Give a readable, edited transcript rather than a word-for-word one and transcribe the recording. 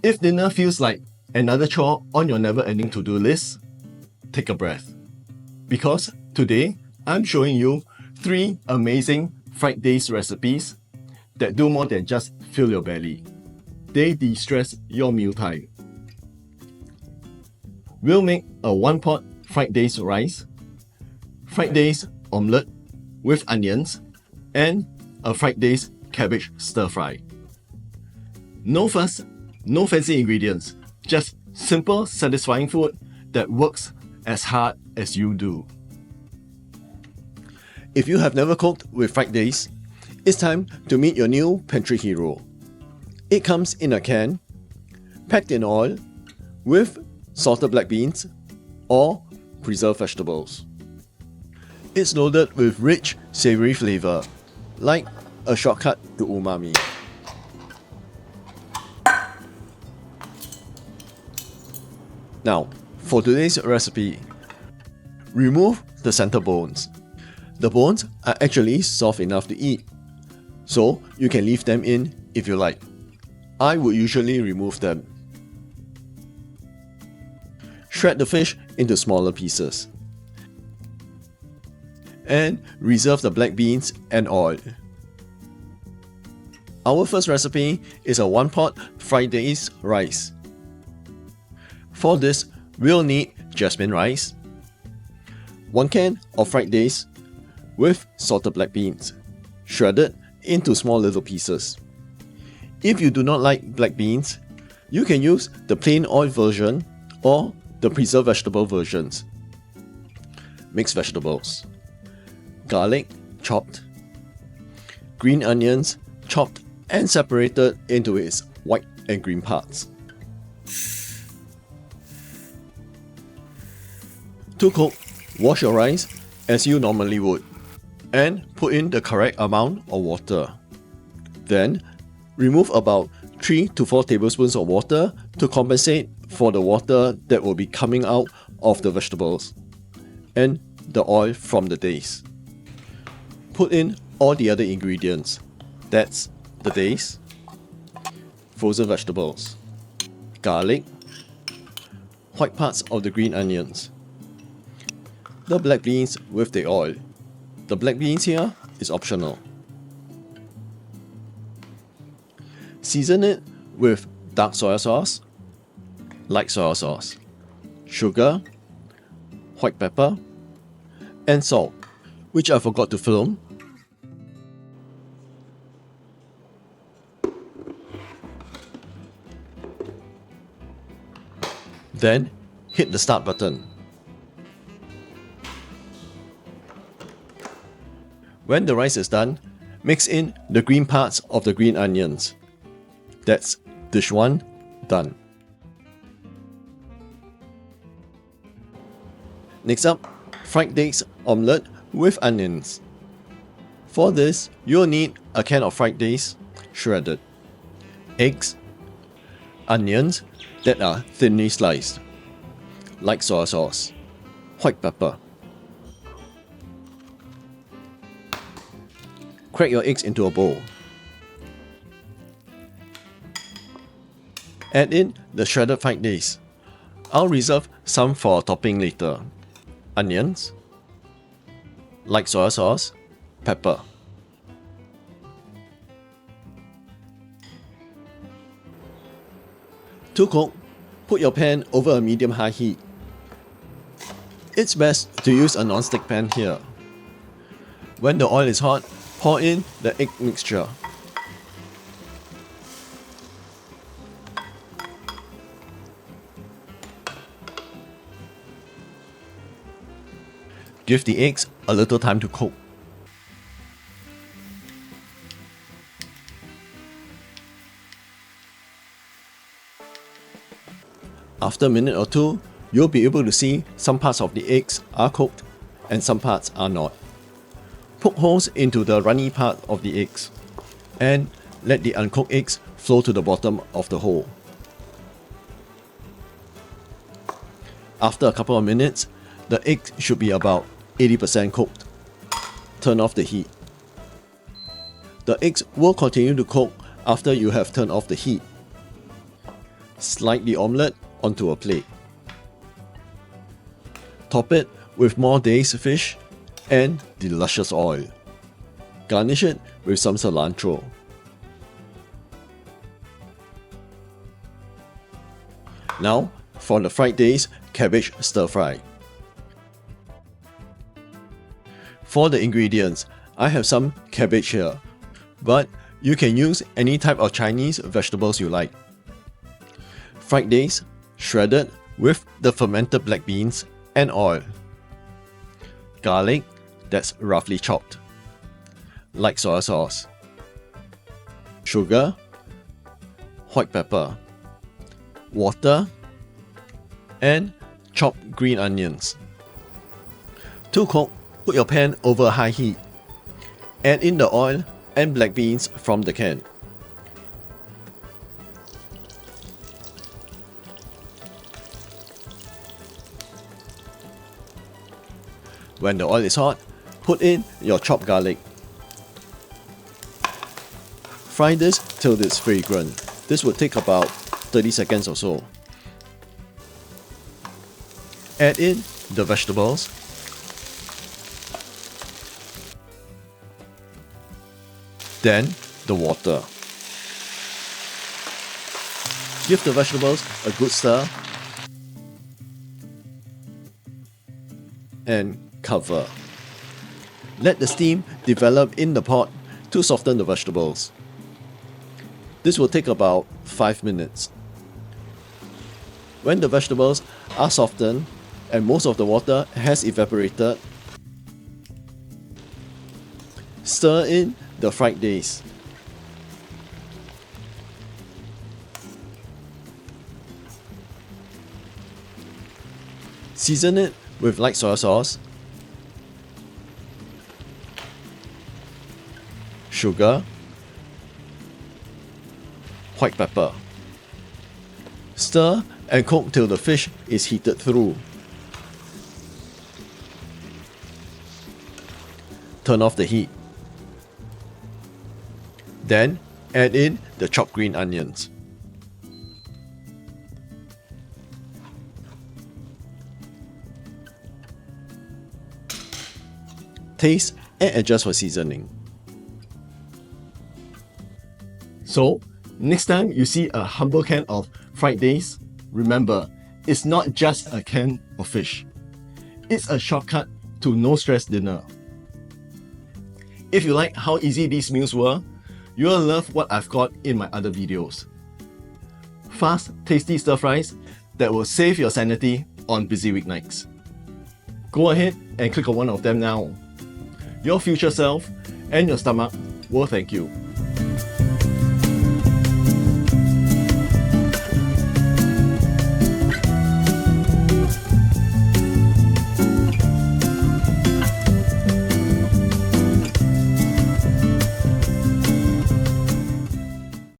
If dinner feels like another chore on your never-ending to-do list, take a breath. Because today, I'm showing you 3 amazing fried Dace recipes that do more than just fill your belly. They de-stress your mealtime. We'll make a 1-pot fried Dace rice, fried Dace omelette with onions, and a fried Dace cabbage stir-fry. No fuss, no fancy ingredients, just simple, satisfying food that works as hard as you do. If you have never cooked with fried Dace, it's time to meet your new pantry hero. It comes in a can, packed in oil, with salted black beans or preserved vegetables. It's loaded with rich, savory flavor, like a shortcut to umami. Now, for today's recipe, remove the center bones. The bones are actually soft enough to eat, so you can leave them in if you like. I would usually remove them. Shred the fish into smaller pieces. And reserve the black beans and oil. Our first recipe is a 1-pot fried Dace rice. For this, we'll need jasmine rice, 1 can of fried Dace with salted black beans, shredded into small little pieces. If you do not like black beans, you can use the plain oil version or the preserved vegetable versions. Mixed vegetables, garlic chopped, green onions chopped and separated into its white and green parts. To cook, wash your rice as you normally would and put in the correct amount of water. Then, remove about 3 to 4 tablespoons of water to compensate for the water that will be coming out of the vegetables and the oil from the Dace. Put in all the other ingredients. That's the Dace, frozen vegetables, garlic, white parts of the green onions, the black beans with the oil. The black beans here is optional. Season it with dark soy sauce, light soy sauce, sugar, white pepper, and salt, which I forgot to film. Then hit the start button. When the rice is done, mix in the green parts of the green onions. That's dish 1 done. Next up, fried Dace omelette with onions. For this, you'll need a can of fried Dace, shredded, eggs, onions that are thinly sliced, light soy sauce, white pepper. Crack your eggs into a bowl. Add in the shredded fried Dace. I'll reserve some for topping later. Onions, light soy sauce, pepper. To cook, put your pan over a medium-high heat. It's best to use a non-stick pan here. When the oil is hot, pour in the egg mixture. Give the eggs a little time to cook. After a minute or two, you'll be able to see some parts of the eggs are cooked and some parts are not. Poke holes into the runny part of the eggs and let the uncooked eggs flow to the bottom of the hole. After a couple of minutes, the egg should be about 80% cooked. Turn off the heat. The eggs will continue to cook after you have turned off the heat. Slide the omelette onto a plate. Top it with more Dace fish and the luscious oil. Garnish it with some cilantro. Now for the fried Dace cabbage stir fry. For the ingredients, I have some cabbage here, but you can use any type of Chinese vegetables you like. Fried Dace, shredded with the fermented black beans and oil. Garlic, that's roughly chopped. Light soy sauce. Sugar. White pepper. Water. And chopped green onions. To cook, put your pan over high heat. Add in the oil and black beans from the can. When the oil is hot, put in your chopped garlic. Fry this till it's fragrant. This will take about 30 seconds or so. Add in the vegetables. Then the water. Give the vegetables a good stir and cover. Let the steam develop in the pot to soften the vegetables. This will take about 5 minutes. When the vegetables are softened and most of the water has evaporated, stir in the fried Dace. Season it with light soy sauce, sugar, white pepper. Stir and cook till the fish is heated through. Turn off the heat. Then add in the chopped green onions. Taste and adjust for seasoning. So, next time you see a humble can of fried Dace, remember, it's not just a can of fish. It's a shortcut to no stress dinner. If you like how easy these meals were, you'll love what I've got in my other videos. Fast, tasty stir fries that will save your sanity on busy weeknights. Go ahead and click on one of them now. Your future self and your stomach will thank you.